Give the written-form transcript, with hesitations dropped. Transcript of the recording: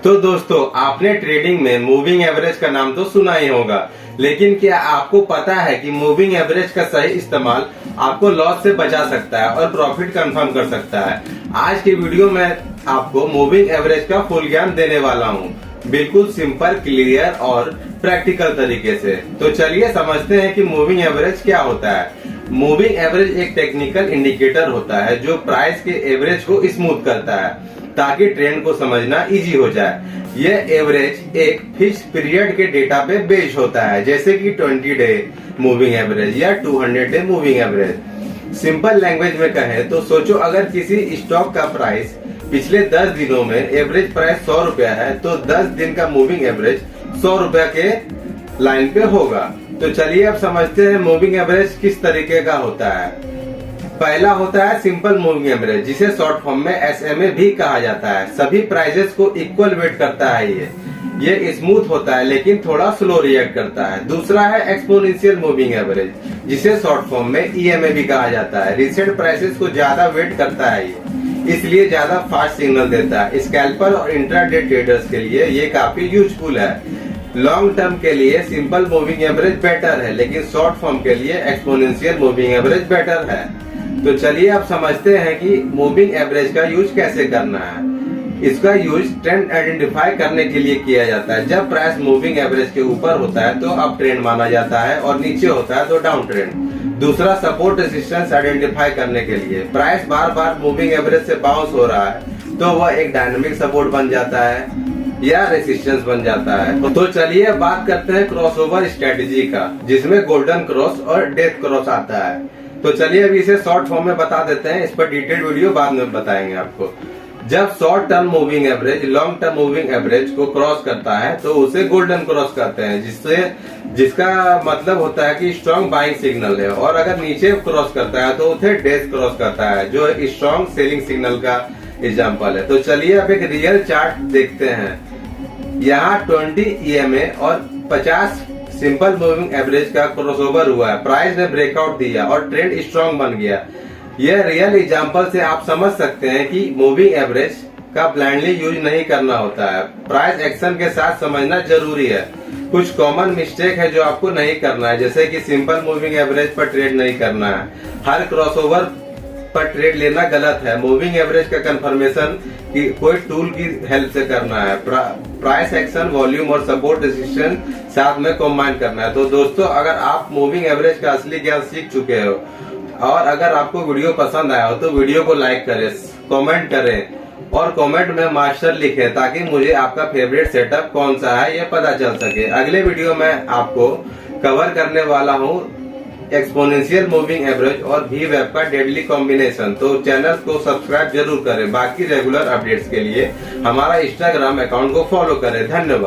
तो दोस्तों, आपने ट्रेडिंग में मूविंग एवरेज का नाम तो सुना ही होगा, लेकिन क्या आपको पता है कि मूविंग एवरेज का सही इस्तेमाल आपको लॉस से बचा सकता है और प्रॉफिट कंफर्म कर सकता है। आज की वीडियो में आपको मूविंग एवरेज का फुल ज्ञान देने वाला हूँ, बिल्कुल सिंपल, क्लियर और प्रैक्टिकल तरीके से। तो चलिए समझते हैं कि मूविंग एवरेज क्या होता है। मूविंग एवरेज एक टेक्निकल इंडिकेटर होता है जो प्राइस के एवरेज को स्मूथ करता है ताकि ट्रेंड को समझना इजी हो जाए। यह एवरेज एक फिक्स पीरियड के डेटा पे बेस्ड होता है, जैसे कि 20 डे मूविंग एवरेज या 200 day moving average. Simple language में कहें तो सोचो, अगर किसी स्टॉक का प्राइस पिछले 10 दिनों में एवरेज प्राइस 100 रुपया है तो 10 दिन का मूविंग एवरेज 100 रुपया के लाइन पे होगा। तो चलिए अब समझते हैं मूविंग एवरेज किस तरीके का होता है। पहला होता है सिंपल मूविंग एवरेज, जिसे शॉर्ट फॉर्म में SMA भी कहा जाता है। सभी प्राइजेस को इक्वल वेट करता है। ये स्मूथ होता है लेकिन थोड़ा स्लो रिएक्ट करता है। दूसरा है एक्सपोनेंशियल मूविंग एवरेज, जिसे शॉर्ट फॉर्म में EMA भी कहा जाता है। रिसेंट प्राइसेस को ज्यादा वेट करता है, इसलिए ज्यादा फास्ट सिग्नल देता है। स्कैल्पर और इंट्राडे ट्रेडर्स के लिए ये काफी यूजफुल है। लॉन्ग टर्म के लिए सिंपल मूविंग एवरेज बेटर है, लेकिन शॉर्ट फॉर्म के लिए एक्सपोनेंशियल मूविंग एवरेज बेटर है। तो चलिए अब समझते हैं कि मूविंग एवरेज का यूज कैसे करना है। इसका यूज ट्रेंड आइडेंटिफाई करने के लिए किया जाता है। जब प्राइस मूविंग एवरेज के ऊपर होता है तो अप ट्रेंड माना जाता है और नीचे होता है तो डाउन ट्रेंड। दूसरा, सपोर्ट रेजिस्टेंस आइडेंटिफाई करने के लिए। प्राइस बार बार मूविंग एवरेज से बाउंस हो रहा है तो वह एक डायनामिक सपोर्ट बन जाता है या रेजिस्टेंस बन जाता है। तो चलिए बात करते हैं क्रॉसओवर स्ट्रेटेजी का, जिसमें गोल्डन क्रॉस और डेथ क्रॉस आता है। तो चलिए अभी इसे शॉर्ट फॉर्म में बता देते हैं, इस पर डिटेल वीडियो बाद में बताएंगे आपको। जब short term moving average long term moving average को क्रॉस करता है तो उसे गोल्डन क्रॉस कहते हैं, जिसका मतलब होता है कि स्ट्रॉन्ग बाइंग सिग्नल है। और अगर नीचे क्रॉस करता है तो उसे डेथ क्रॉस करता है, जो स्ट्रॉन्ग सेलिंग सिग्नल का एग्जाम्पल है। तो चलिए अब एक रियल चार्ट देखते हैं। यहाँ 20 EMA और 50 सिंपल मूविंग एवरेज का क्रॉसओवर हुआ है। प्राइस ने ब्रेकआउट दिया और ट्रेंड स्ट्रॉन्ग बन गया। यह रियल एग्जांपल से आप समझ सकते हैं कि मूविंग एवरेज का ब्लाइंडली यूज नहीं करना होता है। प्राइस एक्शन के साथ समझना जरूरी है। कुछ कॉमन मिस्टेक है जो आपको नहीं करना है, जैसे कि सिंपल मूविंग एवरेज पर ट्रेड नहीं करना है। हर क्रॉसओवर पर ट्रेड लेना गलत है। मूविंग एवरेज का कंफर्मेशन कोई टूल की हेल्प से करना है। प्राइस एक्शन, वॉल्यूम और सपोर्ट रेजिस्टेंस साथ में कॉम्बाइन करना है। तो दोस्तों, अगर आप मूविंग एवरेज का असली ज्ञान सीख चुके हो और अगर आपको वीडियो पसंद आया हो तो वीडियो को लाइक करें, कमेंट करें और कमेंट में मास्टर लिखें, ताकि मुझे आपका फेवरेट सेटअप कौन सा है ये पता चल सके। अगले वीडियो में आपको कवर करने वाला हूँ एक्सपोनेंशियल मूविंग एवरेज और VWAP का डेडली कॉम्बिनेशन। तो चैनल को सब्सक्राइब जरूर करें। बाकी रेगुलर अपडेट्स के लिए हमारा इंस्टाग्राम अकाउंट को फॉलो करें। धन्यवाद।